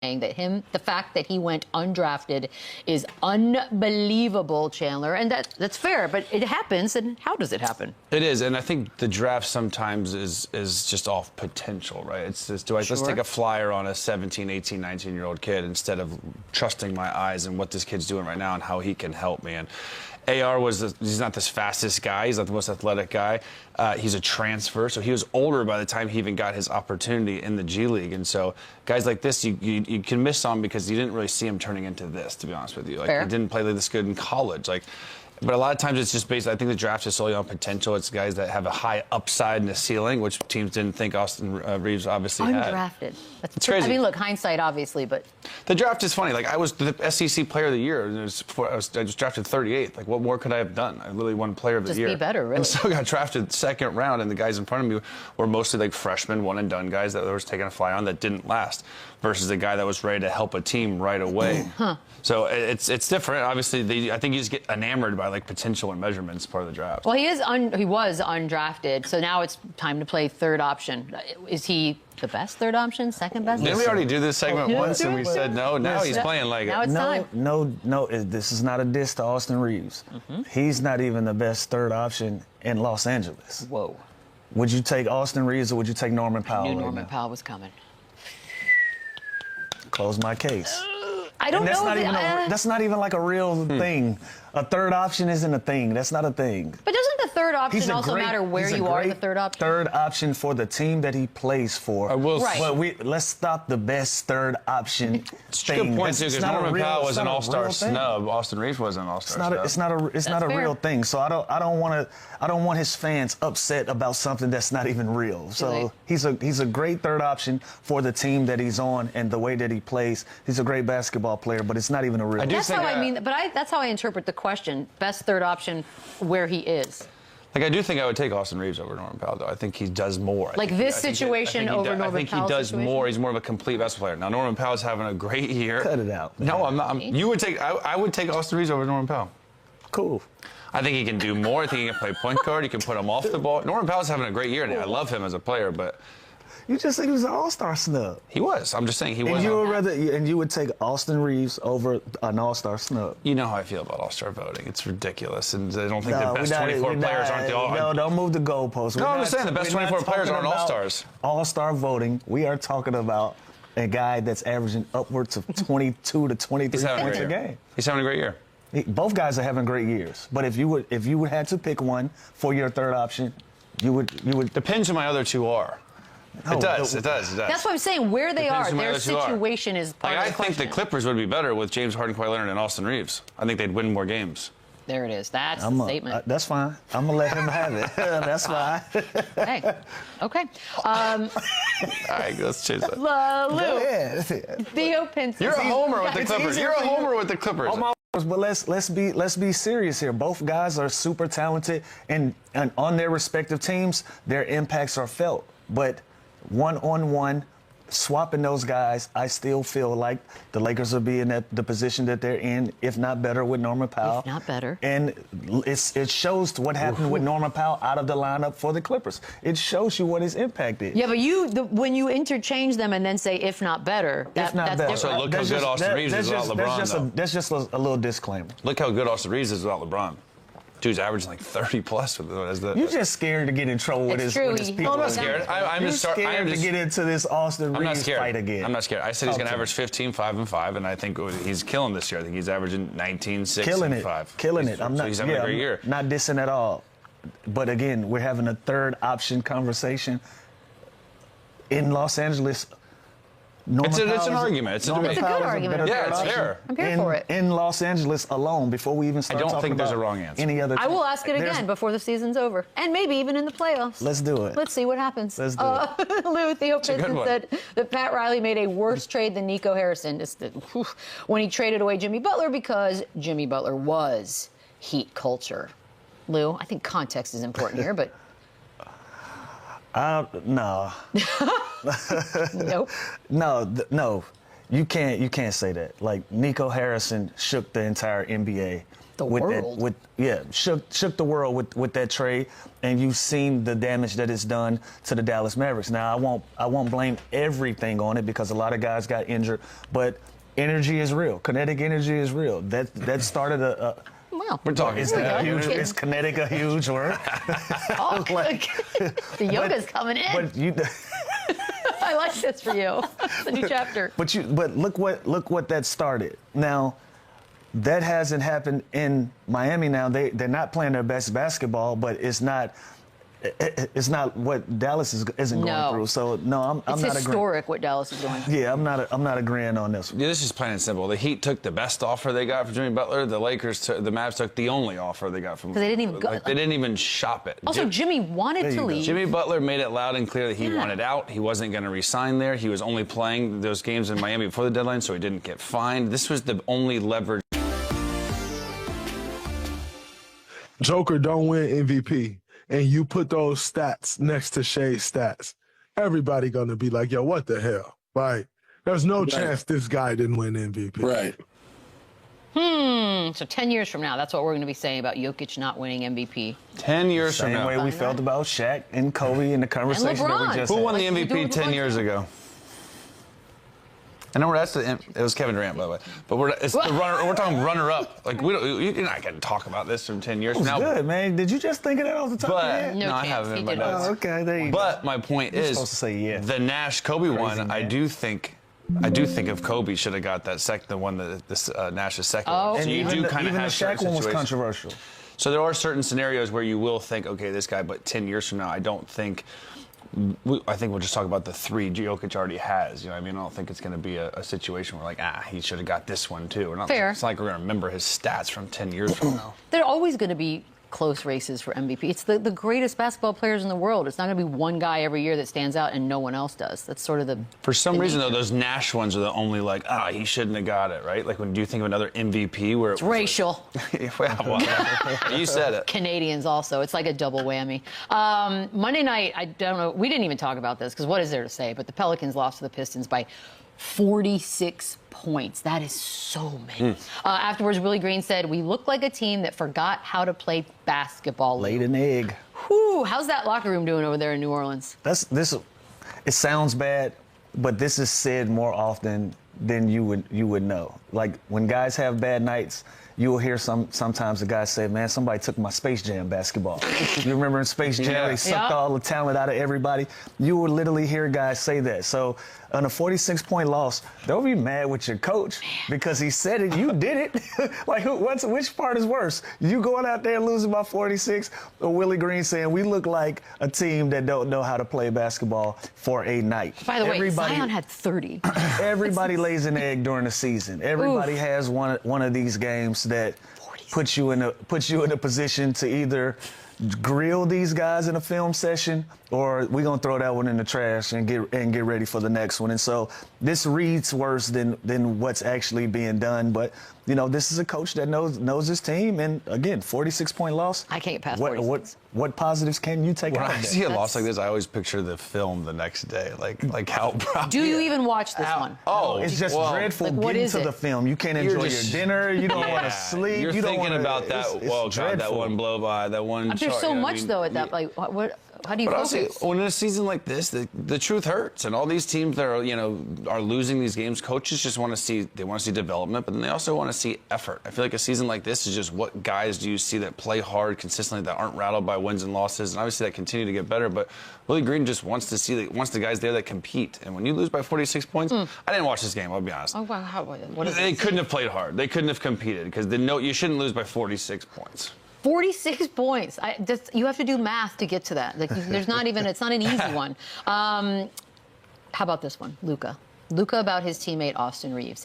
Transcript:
that the fact that he went undrafted is unbelievable, Chandler, and that's fair, but it happens. And how does it happen? It is, and I think the draft sometimes is just off potential, right? It's just, let's take a flyer on a 17, 18, 19-year-old kid instead of trusting my eyes and what this kid's doing right now and how he can help me. And AR he's not the fastest guy. He's not the most athletic guy. He's a transfer, so he was older by the time he even got his opportunity in the G League. And so guys like this, you can miss on because you didn't really see him turning into this, to be honest with you. Like, he didn't play this good in college. But a lot of times it's just based, I think the draft is solely on potential. It's guys that have a high upside and a ceiling, which teams didn't think Austin Reaves obviously had. Undrafted. It's crazy. I mean, look, hindsight, obviously, but... The draft is funny. Like, I was the SEC Player of the Year. I was drafted 38th. Like, what more could I have done? I literally won Player of the Year. Just be better, really. And so I got drafted second round, and the guys in front of me were mostly like freshmen, one-and-done guys that was taking a fly on that didn't last, versus a guy that was ready to help a team right away. So it's different. Obviously, I think you just get enamored by like potential and measurements part of the draft. Well, he was undrafted, so now it's time to play third option. Is he the best third option, second best? Didn't we already do this segment once and we said no? Now he's playing like now it's time. No, this is not a diss to Austin Reaves. He's not even the best third option in Los Angeles. Whoa. Would you take Austin Reaves or would you take Norman Powell? I knew Norman Powell was coming. Close my case. I don't know. That's not even like a real thing. A third option isn't a thing. That's not a thing. But doesn't the third option also matter where you are, the third option? Third option for the team that he plays for. But let's stop the best third option thing. Good point, too, because Norman Powell was an all-star snub. Austin Reaves was an all-star snub. It's not a real thing. So I don't want his fans upset about something that's not even real. So he's a great third option for the team that he's on and the way that he plays. He's a great basketball player, but it's not even a real. That's how I mean. But that's how I interpret the question. Best third option where he is. Like, I do think I would take Austin Reaves over Norman Powell, though. I think he does more. Like this situation over Norman Powell. I think he does more. He's more of a complete basketball player. Now, Norman Powell's having a great year. Cut it out. No, I'm not. I would take Austin Reaves over Norman Powell. Cool. I think he can do more. I think he can play point guard. You can put him off the ball. Norman Powell's having a great year, and I love him as a player, but... You just said he was an all-star snub. He was. I'm just saying he was. And you would take Austin Reaves over an all-star snub. You know how I feel about all-star voting. It's ridiculous, and I don't think the best 24 players aren't the all. No, don't move the goalposts. No, I'm just saying the best 24 players aren't all-stars. All-star voting. We are talking about a guy that's averaging upwards of 22 to 23 points a game. He's having a great year. Both guys are having great years. But if you would have to pick one for your third option, you would. Depends who my other two are. No, it does. That's what I'm saying. Where they are, their situation is part of the question. I think the Clippers would be better with James Harden, Kawhi Leonard, and Austin Reaves. I think they'd win more games. There it is. That's the statement. That's fine. I'm going to let him have it. That's fine. Hey, okay. All right, let's change that. Lou, Theo Pinson. You're a homer with the Clippers. You're a homer with the Clippers. But let's be serious here. Both guys are super talented, and on their respective teams, their impacts are felt. But one-on-one, swapping those guys, I still feel like the Lakers will be in the position that they're in, if not better, with Norman Powell. If not better. And it shows what happened with Norman Powell out of the lineup for the Clippers. It shows you what his impact is. Yeah, but when you interchange them and then say, if not better, that's different. So look how good Austin Reaves is without LeBron, That's just a little disclaimer. Look how good Austin Reaves is without LeBron. Dude's averaging like 30+ with You're just scared to get in trouble with his people. No, I'm not scared. I'm just scared to get into this Austin Reaves fight again. I'm not scared. I said he's going to average 15, 5, and 5, and I think he's killing this year. I think he's averaging 19, 6, and 5. Killing it. So he's having a great year. Not dissing at all. But again, we're having a third option conversation in Los Angeles. It's an argument. It's a debate. It's a good argument. Yeah, it's fair. I'm here for it. In Los Angeles alone, before we even start talking about I don't think there's a wrong answer. Any other I will ask it again before the season's over. And maybe even in the playoffs. Let's do it. Let's see what happens. Let's do it. Lou, Theo Pinson said that Pat Riley made a worse trade than Nico Harrison when he traded away Jimmy Butler because Jimmy Butler was Heat culture. Lou, I think context is important here, but... No. Nope. No. You can't say that. Like, Nico Harrison shook the entire NBA world. Shook the world with that trade, and you've seen the damage that it's done to the Dallas Mavericks. Now, I won't blame everything on it because a lot of guys got injured, but energy is real. Kinetic energy is real. That started Well, we're talking. Is kinetic a huge word? The yoga's coming in. But I like this for you. It's a new chapter. But look what that started. Now, that hasn't happened in Miami. Now they're not playing their best basketball, but it's not what Dallas isn't going through. So no, I'm not agreeing. It's historic what Dallas is doing. Yeah, I'm not agreeing on this. Yeah, this is plain and simple. The Heat took the best offer they got from Jimmy Butler. The Mavs took the only offer they got from. Because they didn't even go. They didn't even shop it. Also, Jimmy wanted to leave. Jimmy Butler made it loud and clear that he wanted out. He wasn't going to resign there. He was only playing those games in Miami before the deadline, so he didn't get fined. This was the only leverage. Joker don't win MVP, and you put those stats next to Shay's stats, everybody gonna be like, yo, what the hell? Like, there's no chance this guy didn't win MVP. Right. So 10 years from now, that's what we're going to be saying about Jokic not winning MVP. 10 years from now. Same way we felt about Shaq and Kobe in the conversation that we just Who had. won the MVP 10 years ago? I know it was Kevin Durant, by the way. But we're talking runner-up. Like you're not going to talk about this from 10 years from now. Good, man. Did you just think of that off the top of your head? No I chance. haven't. He In my didn't. notes. Oh, okay, there you go. But my point is, supposed to say yes. The Nash-Kobe one, man. I do think if Kobe should have got the one that Nash's second one. And So you even do the kind of have Shaq certain one was situations. controversial. So there are certain scenarios where you will think, okay, this guy, but 10 years from now, I don't think. I think we'll just talk about the three Jokic already has. You know what I mean? I don't think it's going to be a situation where, he should have got this one, too. We're not, Fair. It's not like we're going to remember his stats from 10 years from now. There are always going to be close races for MVP. It's the greatest basketball players in the world. It's not going to be one guy every year that stands out and no one else does. That's sort of the. For some reason, though, those Nash ones are the only he shouldn't have got it, right? Like, when do you think of another MVP where It's racial. Well, you said it. Canadians also. It's like a double whammy. Monday night, I don't know. We didn't even talk about this because what is there to say? But the Pelicans lost to the Pistons by 46 points. That is so many. Afterwards, Willie Green said, "We look like a team that forgot how to play basketball." Laid an egg. Whew, how's that locker room doing over there in New Orleans? It sounds bad, but this is said more often than you would know. Like when guys have bad nights, you will hear sometimes the guys say, "Man, somebody took my Space Jam basketball." You remember in Space Jam, they sucked all the talent out of everybody. You will literally hear guys say that. So on a 46-point loss, don't be mad with your coach because he said it. You did it. Which part is worse? You going out there losing by 46, or Willie Green saying we look like a team that don't know how to play basketball for a night? By the way, Zion had 30. Everybody lays an egg during the season. Everybody has one of these games that puts you in a position to either grill these guys in a film session, or we're gonna throw that one in the trash and get ready for the next one. And so this reads worse than what's actually being done. But this is a coach that knows his team. And again, 46-point loss. I can't get past 46. What positives can you take When out of I that? see a loss like this, I always picture the film the next day, like how proud. Do you even watch this one? Oh, It's just dreadful what getting is to it? the film. You can't enjoy your dinner. You don't want to sleep. You're you don't thinking wanna, about that. It's God, that dreadful. one blow by, that one. There's so much though at that. What? How do you But focus? honestly, when in a season like this, the truth hurts, and all these teams that are losing these games, coaches just want to see development, but then they also want to see effort. I feel like a season like this is just what guys do you see that play hard consistently, that aren't rattled by wins and losses, and obviously that continue to get better. But Willie Green just wants the guys there that compete, and when you lose by 46 points, I didn't watch this game. I'll be honest. Oh, wow. What is They this? couldn't have played hard. They couldn't have competed because you shouldn't lose by 46 points. 46 points. You have to do math to get to that. It's not an easy one. How about this one, Luka? Luka about his teammate Austin Reaves.